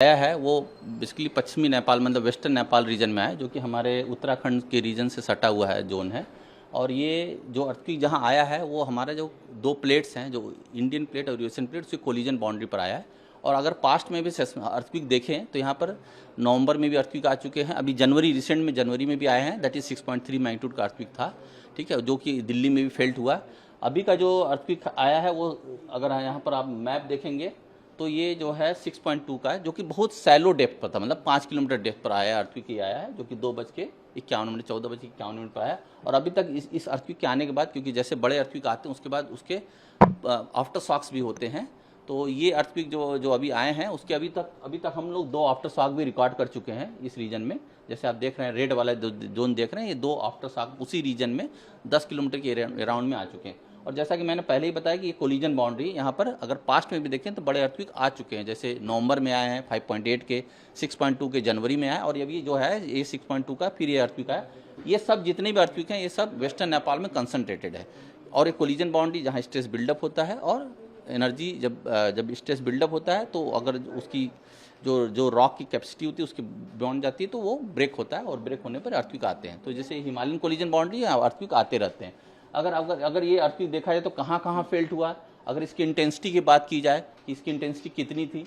आया है वो बेसिकली पश्चिमी नेपाल मतलब वेस्टर्न नेपाल रीजन में है, जो कि हमारे उत्तराखंड के रीजन से सटा हुआ है जोन है। और ये जो अर्थक्वेक जहाँ आया है वो हमारे जो दो प्लेट्स हैं, जो इंडियन प्लेट और यूएसएन प्लेट, उसकी कोलिजन बाउंड्री पर आया है। और अगर पास्ट में भी अर्थक्वेक देखें तो यहाँ पर नवंबर में भी अर्थक्वेक आ चुके हैं, अभी रिसेंट में जनवरी में भी आए हैं, दैट इज 6.3 मैग्नीट्यूड का अर्थक्वेक था, ठीक है, जो कि दिल्ली में भी फेल्ट हुआ। अभी का जो अर्थक्वेक आया है वो अगर यहाँ पर आप मैप देखेंगे तो ये जो है 6.2 का है, जो कि बहुत सैलो डेप्थ पर था, मतलब 5 किलोमीटर डेप्थ पर आया अर्थक्वेक ही आया है, जो कि 2:51 14:51 पर आया। और अभी तक इस अर्थक्वेक के आने के बाद, क्योंकि जैसे बड़े अर्थक्वेक आते हैं उसके बाद उसके आफ्टर शॉक्स भी होते हैं, तो ये अर्थक्वेक जो अभी आए हैं उसके अभी तक हम लोग 2 आफ्टर शॉक भी रिकॉर्ड कर चुके हैं इस रीजन में। जैसे आप देख रहे हैं रेड वाला जोन देख रहे हैं, ये 2 आफ्टर शॉक उसी रीजन में 10 किलोमीटर के अराउंड में आ चुके हैं। और जैसा कि मैंने पहले ही बताया कि ये कोलिजन बाउंड्री यहाँ पर अगर पास्ट में भी देखें तो बड़े अर्थक्वेक आ चुके हैं, जैसे नवंबर में आए हैं 5.8 के, 6.2 के जनवरी में आए, और अभी जो है ये 6.2 का फिर ये अर्थक्वेक आया। ये सब जितने भी अर्थक्वेक हैं ये सब वेस्टर्न नेपाल में कंसंट्रेटेड है। और ये कोलिजन बाउंड्री जहाँ स्ट्रेस बिल्डअप होता है और एनर्जी जब स्ट्रेस बिल्डअप होता है तो अगर उसकी जो रॉक की कैपेसिटी होती है उसकी बियॉन्ड जाती है तो वो ब्रेक होता है, और ब्रेक होने पर अर्थक्वेक आते हैं। तो जैसे हिमालयन कोलिजन बाउंड्री अर्थक्वेक आते रहते हैं। अगर ये अर्थक्वेक देखा जाए तो कहाँ कहाँ फेल्ट हुआ, अगर इसकी इंटेंसिटी की बात की जाए कि इसकी इंटेंसिटी कितनी थी,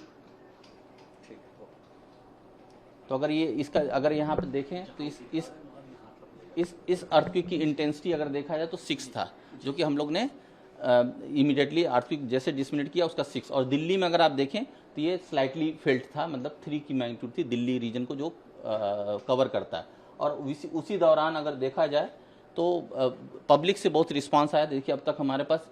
तो अगर यहाँ पर देखें तो इस अर्थक्वेक की इंटेंसिटी अगर देखा जाए तो 6 था, जो कि हम लोग ने इमीडिएटली अर्थक्वेक जैसे डिसमिनेट किया उसका 6। और दिल्ली में अगर आप देखें तो ये स्लाइटली फेल्ट था, मतलब 3 की मैग्नीट्यूड थी दिल्ली रीजन को जो कवर करता है। और उसी दौरान अगर देखा जाए तो पब्लिक से बहुत रिस्पांस आया। देखिए अब तक हमारे पास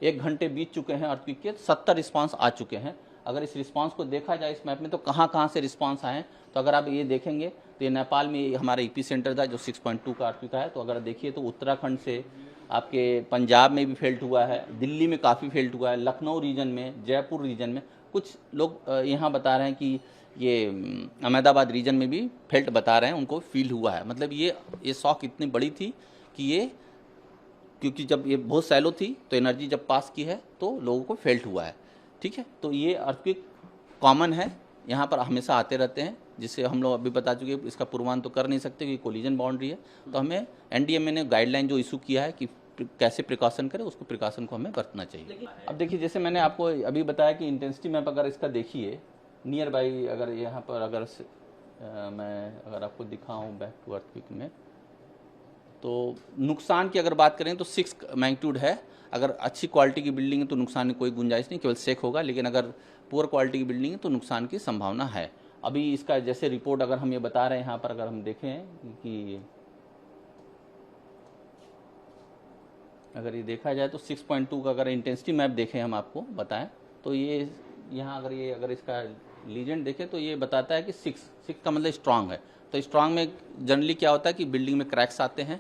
1 घंटे बीत चुके हैं अर्थक्वेक के, 70 रिस्पांस आ चुके हैं। अगर इस रिस्पांस को देखा जाए इस मैप में तो कहाँ कहाँ से रिस्पांस आए हैं, तो अगर आप ये देखेंगे तो ये नेपाल में हमारा ईपी सेंटर था जो 6.2 का अर्थक्वेक है। तो अगर देखिए तो उत्तराखंड से आपके पंजाब में भी फेल्ट हुआ है, दिल्ली में काफ़ी फेल्ट हुआ है, लखनऊ रीजन में, जयपुर रीजन में, कुछ लोग यहाँ बता रहे हैं कि ये अहमदाबाद रीजन में भी फेल्ट बता रहे हैं, उनको फील हुआ है। मतलब ये शॉक इतनी बड़ी थी कि ये, क्योंकि जब ये बहुत सैलो थी तो एनर्जी जब पास की है तो लोगों को फेल्ट हुआ है, ठीक है। तो ये अर्थक्वेक कॉमन है, यहाँ पर हमेशा आते रहते हैं, जिससे हम लोग अभी बता चुके इसका पूर्वान तो कर नहीं सकते क्योंकि कोलिजन बाउंड्री है। तो हमें एनडीएमए ने गाइडलाइन जो इशू किया है कि कैसे प्रिकॉशन करें, उसको प्रिकॉशन को हमें बरतना चाहिए। अब देखिए जैसे मैंने आपको अभी बताया कि इंटेंसिटी मैप अगर इसका देखिए नियर बाई, अगर यहाँ पर मैं आपको दिखाऊँ बैक टू अर्थक्वेक में, तो नुकसान की अगर बात करें तो 6 मैग्नीट्यूड है। अगर अच्छी क्वालिटी की बिल्डिंग है तो नुकसान की कोई गुंजाइश नहीं, केवल शेक होगा, लेकिन अगर पुअर क्वालिटी की बिल्डिंग है तो नुकसान की संभावना है। अभी इसका जैसे रिपोर्ट अगर हम ये बता रहे हैं यहाँ पर, अगर हम देखें कि अगर ये देखा जाए तो 6.2 का अगर इंटेंसिटी मैप देखें हम आपको बताएं तो ये यहाँ अगर इसका लीजेंड देखें तो ये बताता है कि 6 का मतलब स्ट्रांग है। तो स्ट्रांग में जनरली क्या होता है कि बिल्डिंग में क्रैक्स आते हैं,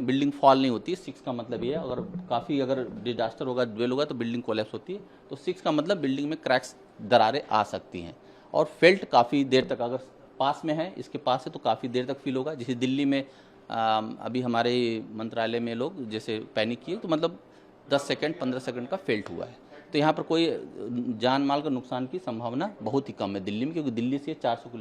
बिल्डिंग फॉल नहीं होती है। 6 का मतलब ये है, अगर डिजास्टर होगा, ड्वेल होगा तो बिल्डिंग कोलैप्स होती है। तो 6 का मतलब बिल्डिंग में क्रैक्स, दरारें आ सकती हैं। और फेल्ट काफ़ी देर तक, अगर पास में है, इसके पास है तो काफ़ी देर तक फील होगा। जैसे दिल्ली में अभी हमारे मंत्रालय में लोग जैसे पैनिक किए तो मतलब 10 सेकंड 15 सेकंड का फेल्ट हुआ है। तो यहाँ पर कोई जान माल का नुकसान की संभावना बहुत ही कम है दिल्ली में, क्योंकि दिल्ली से 400 किलोमीटर